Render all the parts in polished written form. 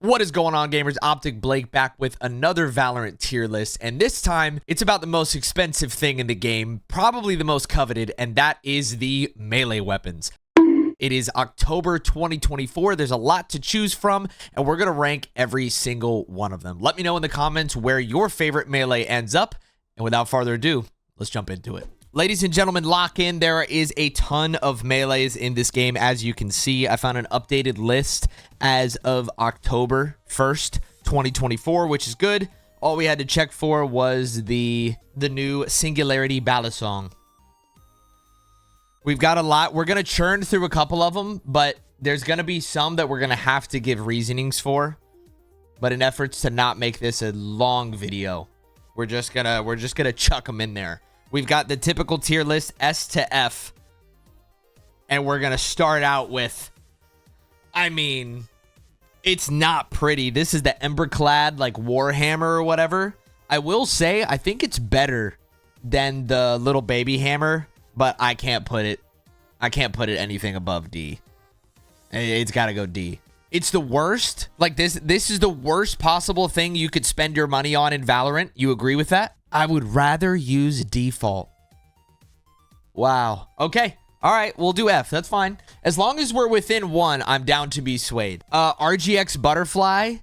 What is going on, gamers? OpTic Blake back with another Valorant tier list, and this time it's about the most expensive thing in the game, probably the most coveted, and that is the melee weapons. It is October 2024. There's a lot to choose from, and we're going to rank every single one of them. Let me know in the comments where your favorite melee ends up, and without further ado, let's jump into it. Ladies and gentlemen, lock in. There is a ton of melees in this game. As you can see, I found an updated list as of October 1st, 2024, which is good. All we had to check for was the new Singularity Ballad Song. We've got a lot. We're going to churn through a couple of them, but there's going to be some that we're going to have to give reasonings for. But in efforts to not make this a long video, we're just going to chuck them in there. We've got the typical tier list, S to F. And we're going to start out with, I mean, it's not pretty. This is the Emberclad, like, Warhammer or whatever. I will say, I think it's better than the little baby hammer, but I can't put it anything above D. It's got to go D. It's the worst. Like, this is the worst possible thing you could spend your money on in Valorant. You agree with that? I would rather use default. Wow. Okay. All right. We'll do F. That's fine. As long as we're within one, I'm down to be swayed. RGX Butterfly.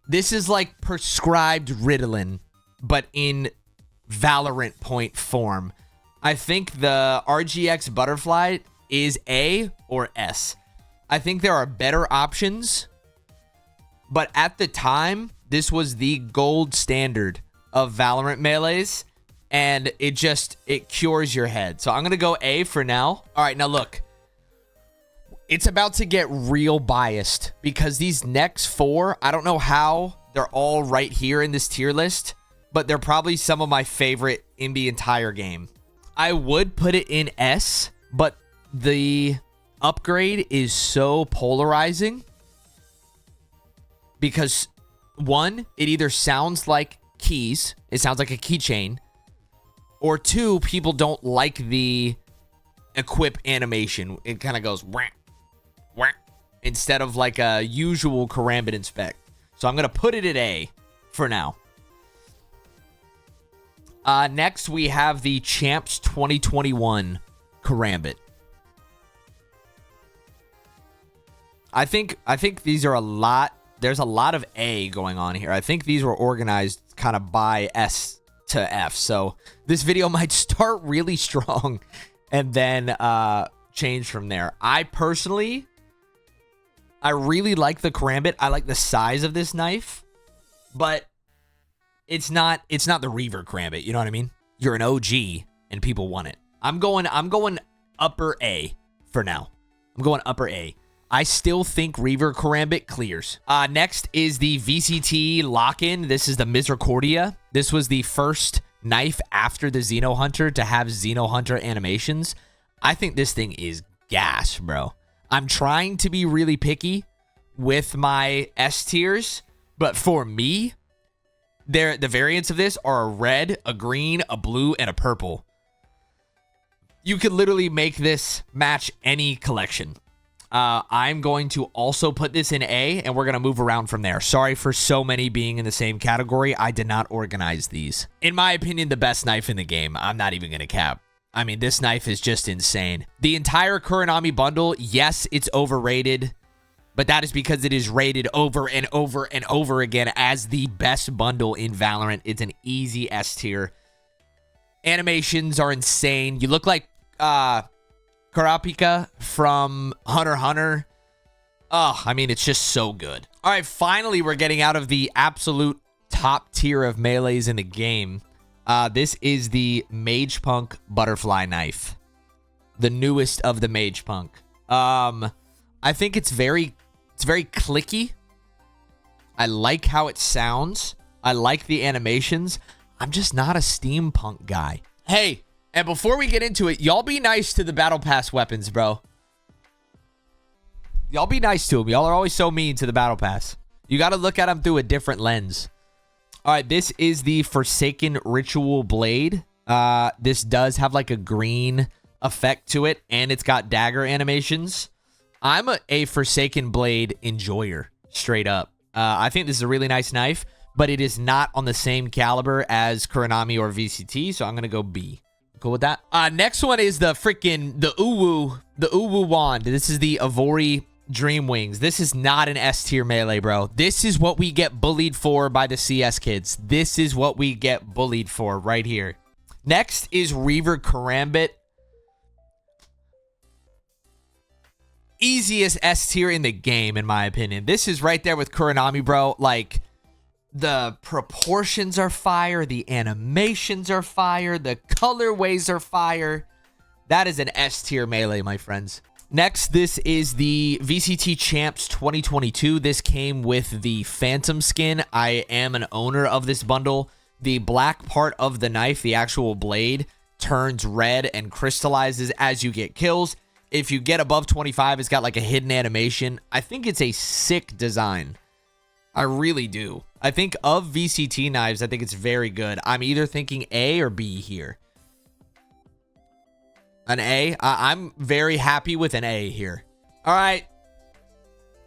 This is like prescribed Ritalin, but in Valorant point form. I think the RGX Butterfly is A or S. I think there are better options, but at the time, this was the gold standard of Valorant melees, and it cures your head. So I'm gonna go A for now. All right, now look, it's about to get real biased because these next four, I don't know how they're all right here in this tier list, but they're probably some of my favorite in the entire game. I would put it in S, but the upgrade is so polarizing because one, it either sounds like keys, it sounds like a keychain, or two, people don't like the equip animation. It kind of goes whack, whack, instead of like a usual Karambit Inspect. So I'm gonna put it at A for now. Next we have the Champs 2021 Karambit. I think these are a lot. There's a lot of A going on here. I think these were organized kind of by S to F. So this video might start really strong and then change from there. I personally, I really like the Karambit. I like the size of this knife, but it's not the Reaver Karambit. You know what I mean? You're an OG and people want it. I'm going upper A for now. I'm going upper A. I still think Reaver Karambit clears. Next is the VCT lock-in. This is the Misericordia. This was the first knife after the Xeno Hunter to have Xeno Hunter animations. I think this thing is gas, bro. I'm trying to be really picky with my S tiers, but for me, the variants of this are a red, a green, a blue, and a purple. You could literally make this match any collection. I'm going to also put this in A, and we're going to move around from there. Sorry for so many being in the same category. I did not organize these. In my opinion, the best knife in the game. I'm not even going to cap. I mean, this knife is just insane. The entire Kuronami bundle, yes, it's overrated, but that is because it is rated over and over and over again as the best bundle in Valorant. It's an easy S tier. Animations are insane. You look like Karapika from Hunter x Hunter. Oh, I mean, it's just so good. All right, finally, we're getting out of the absolute top tier of melees in the game. This is the Mage Punk Butterfly Knife. The newest of the Mage Punk. I think it's very clicky. I like how it sounds. I like the animations. I'm just not a steampunk guy. Hey, and before we get into it, y'all be nice to the Battle Pass weapons, bro. Y'all be nice to them. Y'all are always so mean to the Battle Pass. You got to look at them through a different lens. All right, this is the Forsaken Ritual Blade. This does have like a green effect to it, and it's got dagger animations. I'm a Forsaken Blade enjoyer, straight up. I think this is a really nice knife, but it is not on the same caliber as Kuronami or VCT, so I'm going to go B. Cool with that? Next one is the Uwu wand. This is the Avori Dream Wings. This is not an S tier melee, bro. This is what we get bullied for by the CS kids. This is what we get bullied for right here. Next is Reaver Karambit. Easiest S tier in the game, in my opinion. This is right there with Kuronami, bro. Like, the proportions are fire. The animations are fire. The colorways are fire. That is an S tier melee, my friends. Next, this is the VCT Champs 2022. This came with the Phantom skin. I am an owner of this bundle. The black part of the knife, the actual blade, turns red and crystallizes as you get kills. If you get above 25, it's got like a hidden animation. I think it's a sick design. I really do. I think of VCT knives, I think it's very good. I'm either thinking A or B here. An A? I'm very happy with an A here. All right.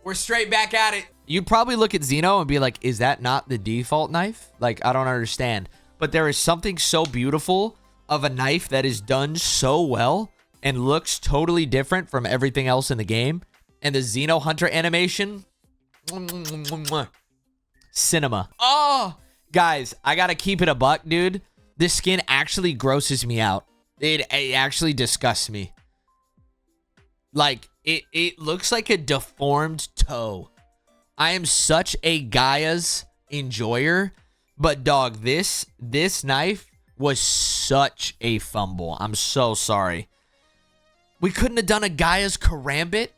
We're straight back at it. You'd probably look at Xeno and be like, is that not the default knife? Like, I don't understand. But there is something so beautiful of a knife that is done so well and looks totally different from everything else in the game. And the Xeno Hunter animation, cinema. Oh, guys, I gotta keep it a buck, dude. This skin actually grosses me out. It actually disgusts me. Like, it looks like a deformed toe. I am such a Gaia's enjoyer, but dog, this knife was such a fumble. I'm so sorry. We couldn't have done a Gaia's Karambit.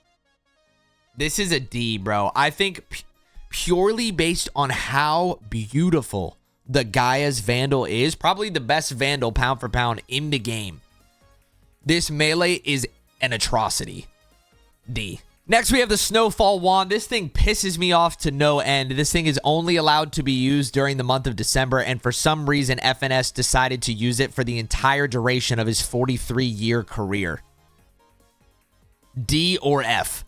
This is a D, bro. I think purely based on how beautiful the Gaia's Vandal is, probably the best Vandal pound for pound in the game. This melee is an atrocity. D. Next, we have the Snowfall Wand. This thing pisses me off to no end. This thing is only allowed to be used during the month of December, and for some reason, FNS decided to use it for the entire duration of his 43-year career. D or F?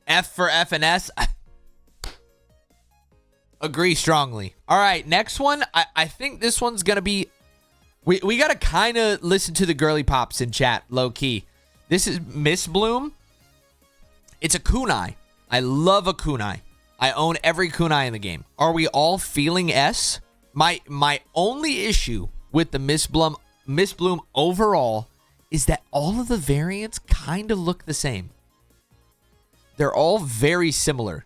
F for FNS? Agree strongly. All right, next one. I think this one's going to be... We got to kind of listen to the girly pops in chat, low-key. This is Miss Bloom. It's a kunai. I love a kunai. I own every kunai in the game. Are we all feeling S? My only issue with the Miss Bloom overall is that all of the variants kind of look the same. They're all very similar.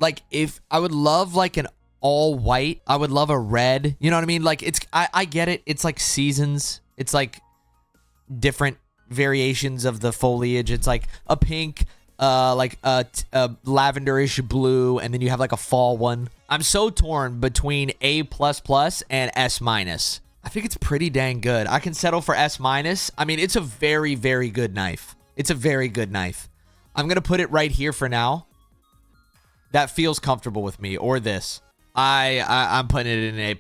Like, if I would love like an all white, I would love a red. You know what I mean? Like, it's I get it. It's like seasons. It's like different variations of the foliage. It's like a pink, like a lavenderish blue, and then you have like a fall one. I'm so torn between A++ and S-. I think it's pretty dang good. I can settle for S-. I mean, it's a very, very good knife. It's a very good knife. I'm going to put it right here for now. That feels comfortable with me. Or this. I'm putting it in an A++.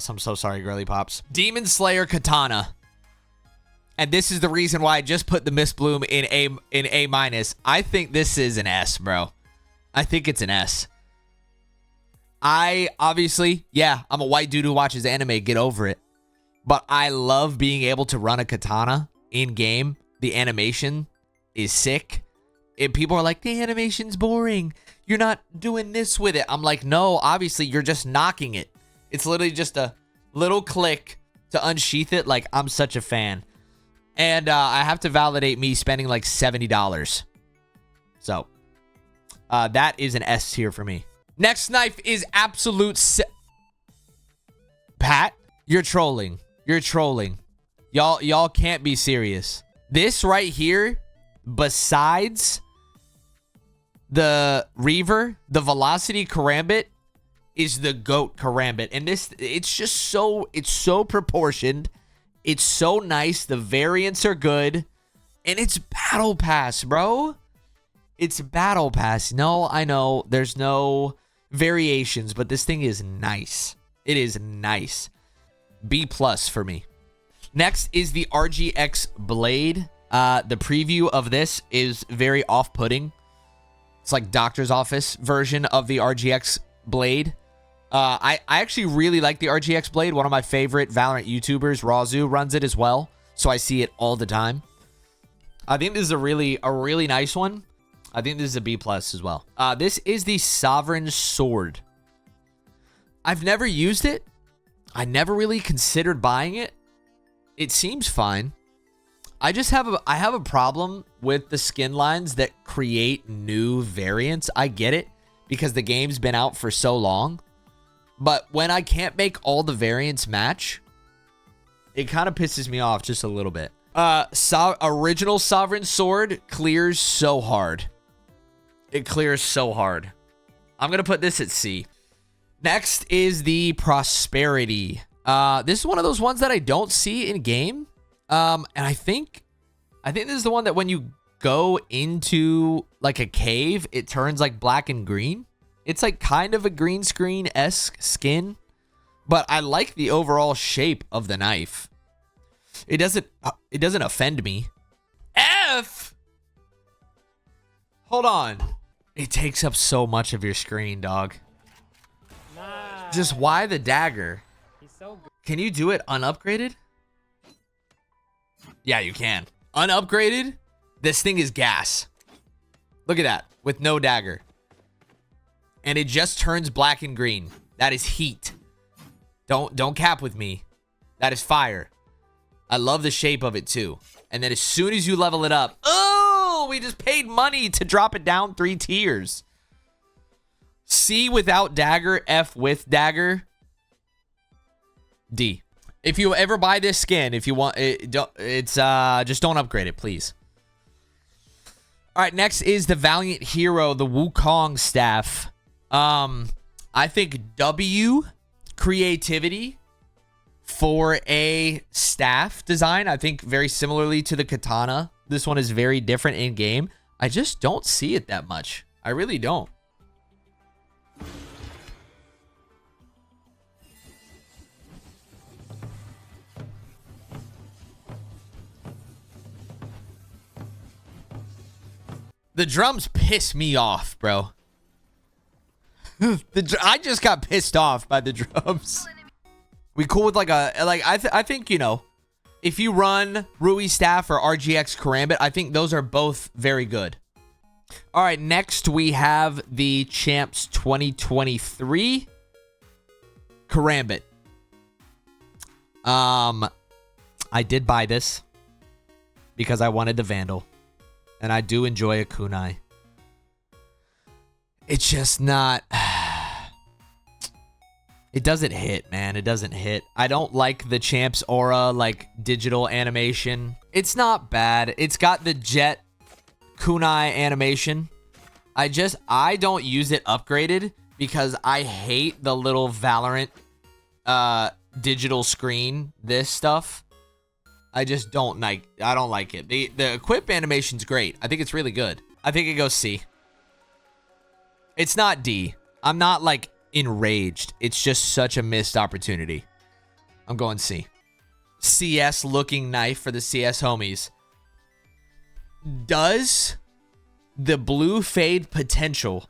I'm so sorry, girly pops. Demon Slayer Katana. And this is the reason why I just put the Miss Bloom in A-. I think this is an S, bro. I think it's an S. Obviously, yeah, I'm a white dude who watches anime. Get over it. But I love being able to run a katana in-game. The animation is sick. And people are like, the animation's boring. You're not doing this with it. I'm like, no, obviously, you're just knocking it. It's literally just a little click to unsheath it. Like, I'm such a fan. And I have to validate me spending like $70. So, that is an S tier for me. Next knife is absolute... Pat, you're trolling. You're trolling. Y'all can't be serious. This right here, besides the Reaver, the Velocity Karambit, is the GOAT Karambit. And this, it's just so, it's so proportioned. It's so nice. The variants are good. And it's Battle Pass, bro. It's Battle Pass. No, I know there's no variations, but this thing is nice. It is nice. B+ for me. Next is the RGX Blade. The preview of this is very off-putting. It's like doctor's office version of the RGX blade. I actually really like the RGX blade. One of my favorite Valorant YouTubers, Razu, runs it as well. So I see it all the time. I think this is a really nice one. I think this is a B+ as well. This is the Sovereign Sword. I've never used it. I never really considered buying it. It seems fine. I have a problem with the skin lines that create new variants. I get it because the game's been out for so long. But when I can't make all the variants match, it kind of pisses me off just a little bit. Original Sovereign Sword clears so hard. It clears so hard. I'm going to put this at C. Next is the Prosperity. This is one of those ones that I don't see in game. And I think this is the one that when you go into like a cave, it turns like black and green. It's like kind of a green screen-esque skin, but I like the overall shape of the knife. It doesn't offend me. F! Hold on. It takes up so much of your screen, dog. Nice. Just why the dagger? He's so good. Can you do it unupgraded? Yeah, you can. Unupgraded, this thing is gas. Look at that, with no dagger. And it just turns black and green. That is heat. Don't cap with me. That is fire. I love the shape of it too. And then as soon as you level it up, oh, we just paid money to drop it down 3 tiers. C without dagger, F with dagger, D. If you ever buy this skin, if you want it, just don't upgrade it, please. All right, next is the Valiant Hero, the Wukong staff. I think W, creativity for a staff design. I think very similarly to the katana. This one is very different in game. I just don't see it that much. I really don't. The drums piss me off, bro. I just got pissed off by the drums. We cool with like a I think, you know, if you run Rui Staff or RGX Karambit, I think those are both very good. All right, next we have the Champs 2023 Karambit. I did buy this because I wanted the Vandal. And I do enjoy a kunai. It's just not... It doesn't hit, man. It doesn't hit. I don't like the Champ's aura, like, digital animation. It's not bad. It's got the jet kunai animation. I don't use it upgraded because I hate the little Valorant digital screen, this stuff. I just don't like. I don't like it. The equip animation's great. I think it's really good. I think it goes C. It's not D. I'm not like enraged. It's just such a missed opportunity. I'm going C. CS looking knife for the CS homies. Does the blue fade potential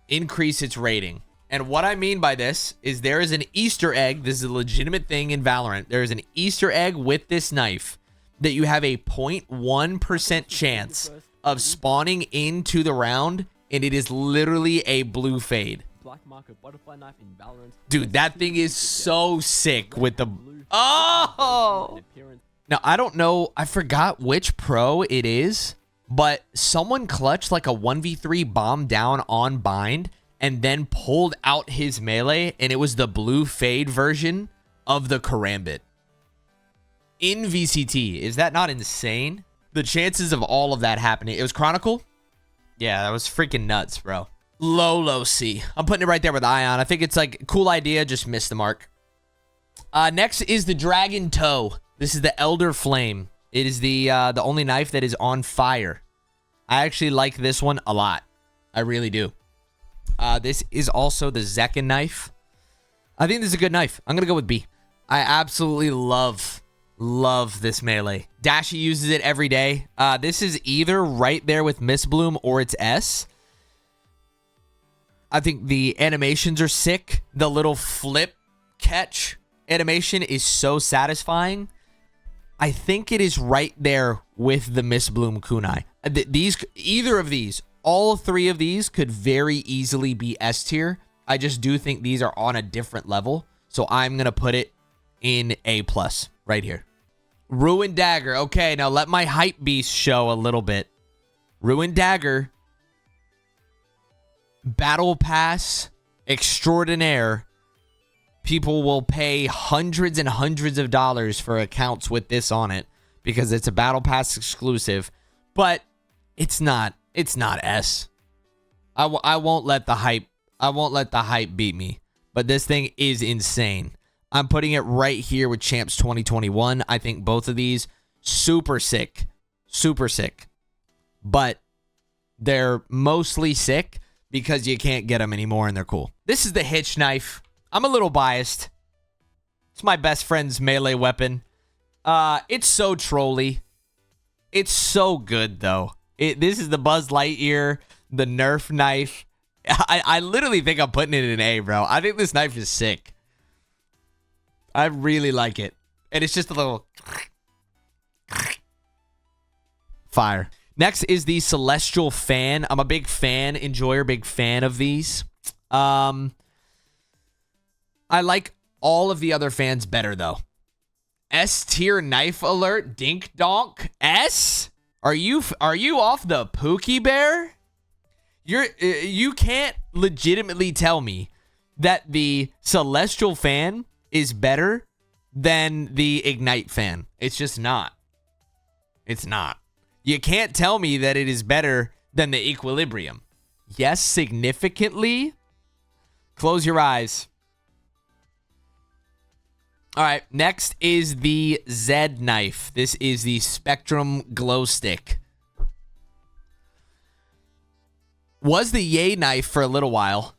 increase its rating? And what I mean by this is there is an Easter egg. This is a legitimate thing in Valorant. There is an Easter egg with this knife that you have a 0.1% chance of spawning into the round, and it is literally a blue fade. Dude, that thing is so sick with the... Oh! Now, I don't know. I forgot which pro it is, but someone clutched like a 1v3 bomb down on bind and then pulled out his melee, and it was the blue fade version of the Karambit in VCT. Is that not insane? The chances of all of that happening. It was Chronicle? Yeah, that was freaking nuts, bro. Low C. I'm putting it right there with Ion. I think it's like a cool idea, just missed the mark. Next is the Dragon Toe. This is the Elder Flame. It is the only knife that is on fire. I actually like this one a lot. I really do. This is also the Zekken knife. I think this is a good knife. I'm going to go with B. I absolutely love Love this melee. Dashi uses it every day. This is either right there with Miss Bloom or it's S. I think the animations are sick. The little flip catch animation is so satisfying. I think it is right there with the Miss Bloom kunai. Either of these, all three of these could very easily be S tier. I just do think these are on a different level. So I'm going to put it in A+ right here. Ruined Dagger. Okay, now let my hype beast show a little bit. Ruined Dagger. Battle Pass extraordinaire. People will pay hundreds and hundreds of dollars for accounts with this on it because it's a Battle Pass exclusive. But it's not S. I won't let the hype beat me. But this thing is insane. I'm putting it right here with Champs 2021. I think both of these super sick. Super sick. But they're mostly sick because you can't get them anymore and they're cool. This is the Hitch Knife. I'm a little biased. It's my best friend's melee weapon. It's so trolly. It's so good though. This is the Buzz Lightyear, the Nerf knife. I literally think I'm putting it in A, bro. I think this knife is sick. I really like it. And it's just a little fire. Next is the Celestial Fan. I'm a big fan, enjoyer, big fan of these. I like all of the other fans better, though. S tier knife alert, dink donk. S? Are you off the Pookie Bear? You can't legitimately tell me that the Celestial Fan is better than the Ignite Fan. It's just not. It's not. You can't tell me that it is better than the Equilibrium. Yes, significantly. Close your eyes. All right, next is the Z knife. This is the Spectrum Glow Stick. Was the Yay knife for a little while.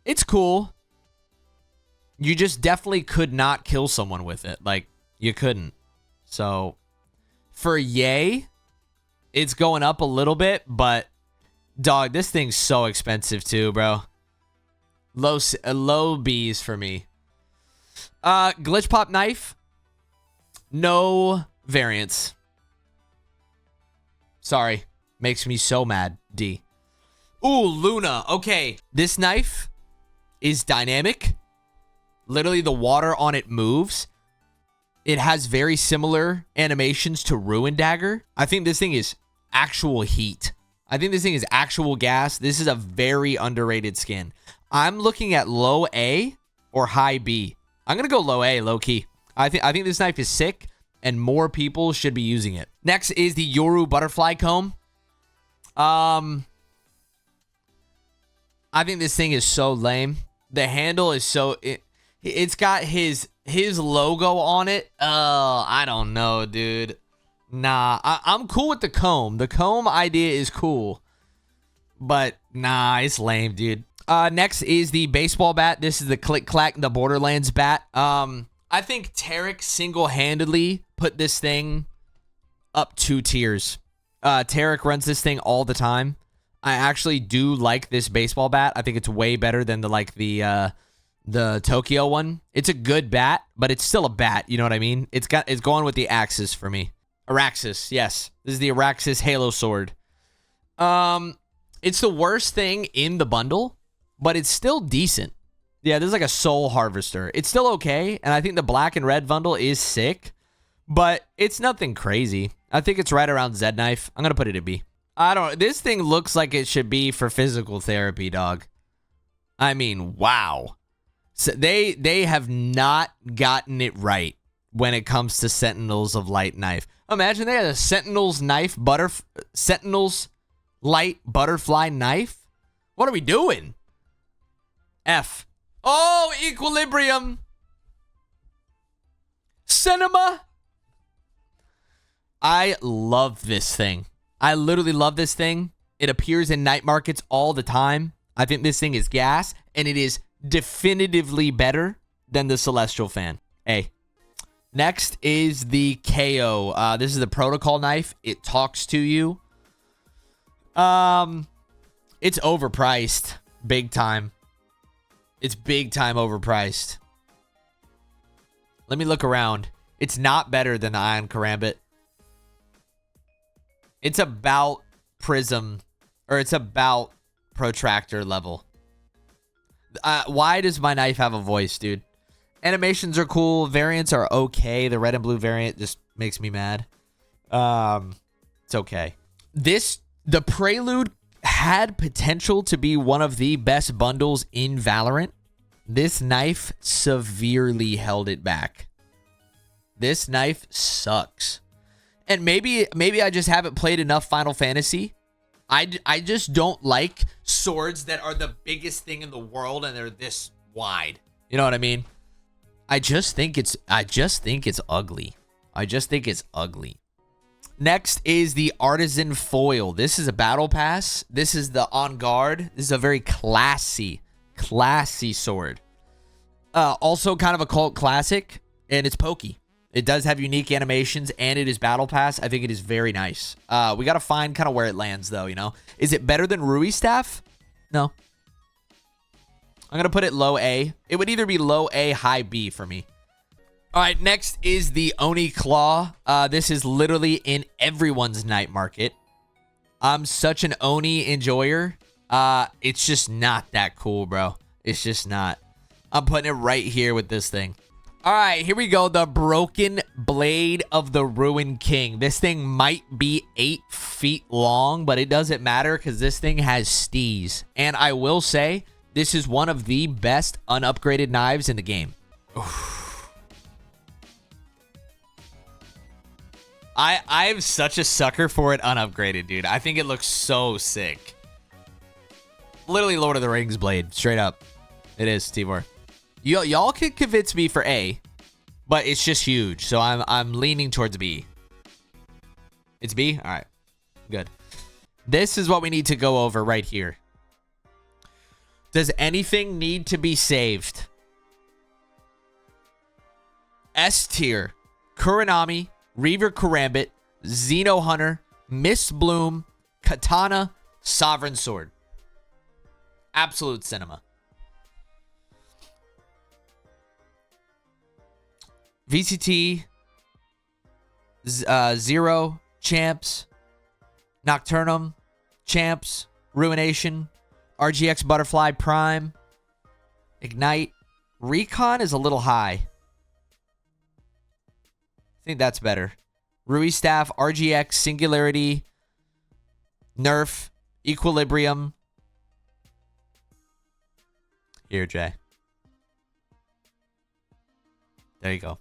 It's cool. You just definitely could not kill someone with it. Like, you couldn't. So, for Yay, it's going up a little bit, but dog, this thing's so expensive too, bro. Low B's for me. Glitch Pop Knife. No variance. Sorry. Makes me so mad. D. Ooh, Luna. Okay. This knife is dynamic. Literally, the water on it moves. It has very similar animations to Ruin Dagger. I think this thing is actual heat. I think this thing is actual gas. This is a very underrated skin. I'm looking at low A or high B. I'm going to go low A, low key. I think this knife is sick and more people should be using it. Next is the Yoru Butterfly Comb. I think this thing is so lame. The handle is so... It's got his logo on it. I don't know, dude. Nah, I'm cool with the comb. The comb idea is cool. But, nah, it's lame, dude. Next is the baseball bat. This is the Click Clack, the Borderlands bat. I think Tarek single-handedly put this thing up 2 tiers. Tarek runs this thing all the time. I actually do like this baseball bat. I think it's way better than the Tokyo one. It's a good bat, but it's still a bat. You know what I mean? It's going with the Axis for me. Araxis, yes. This is the Araxis Halo Sword. It's the worst thing in the bundle, but it's still decent. Yeah, this is like a Soul Harvester. It's still okay, and I think the black and red bundle is sick, but it's nothing crazy. I think it's right around Z Knife. I'm going to put it in B. I don't know. This thing looks like it should be for physical therapy, dog. I mean, wow. So they have not gotten it right when it comes to Sentinels of Light Knife. Imagine they had a Sentinels Light Butterfly Knife. What are we doing? F. Oh, Equilibrium. Cinema. I love this thing. I literally love this thing. It appears in night markets all the time. I think this thing is gas, and it is definitively better than the Celestial Fan. A. Next is the KO. This is the protocol knife. It talks to you. It's overpriced. Big time. It's big time overpriced. Let me look around. It's not better than the Ion Karambit. It's about Prism, or it's about Protractor level. Why does my knife have a voice, dude? Animations are cool. Variants are okay. The red and blue variant just makes me mad. It's okay. The Prelude had potential to be one of the best bundles in Valorant. This knife severely held it back. This knife sucks. And maybe I just haven't played enough Final Fantasy. I just don't like swords that are the biggest thing in the world and they're this wide. You know what I mean? I just think it's ugly. I just think it's ugly. Next is the Artisan Foil. This is a battle pass. This is the On Guard. This is a very classy sword. Also kind of a cult classic, and it's pokey. It does have unique animations, and it is battle pass. I think it is very nice. We got to find kind of where it lands, though, you know? Is it better than Rui Staff? No. I'm going to put it low A. It would either be low A, high B for me. All right, next is the Oni Claw. This is literally in everyone's night market. I'm such an Oni enjoyer. It's just not that cool, bro. It's just not. I'm putting it right here with this thing. All right, here we go. The Broken Blade of the Ruined King. This thing might be 8 feet long, but it doesn't matter because this thing has steez. And I will say, this is one of the best unupgraded knives in the game. Oof. I'm such a sucker for it unupgraded, dude. I think it looks so sick. Literally Lord of the Rings blade, straight up. It is, Timor. Y'all can convince me for A, but it's just huge. So I'm leaning towards B. It's B? All right. Good. This is what we need to go over right here. Does anything need to be saved? S tier. Kuranami, Reaver Karambit, Xeno Hunter, Miss Bloom, Katana, Sovereign Sword. Absolute cinema. VCT, Zero, Champs, Nocturnum, Champs, Ruination, RGX Butterfly Prime, Ignite. Recon is a little high. I think that's better. Rui Staff, RGX, Singularity, Nerf, Equilibrium. Here, Jay. There you go.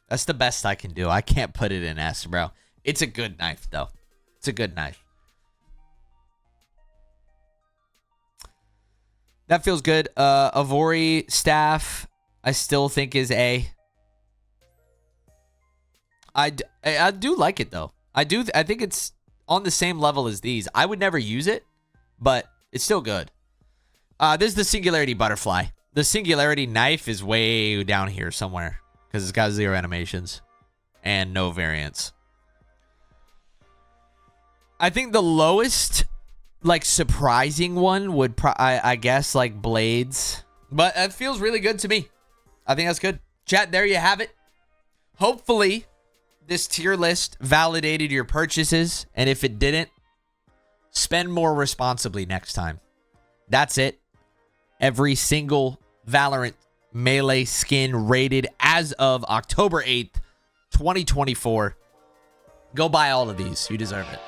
That's the best I can do. I can't put it in S, bro. It's a good knife, though. It's a good knife. That feels good. Avori Staff, I still think is A. I do like it, though. I think it's on the same level as these. I would never use it, but it's still good. This is the Singularity Butterfly. The Singularity knife is way down here somewhere because it's got 0 animations and no variants. I think the lowest, like, surprising one would, I guess, like, Blades. But that feels really good to me. I think that's good. Chat, there you have it. Hopefully, this tier list validated your purchases. And if it didn't, spend more responsibly next time. That's it. Every single Valorant melee skin rated as of October 8th, 2024. Go buy all of these. You deserve it.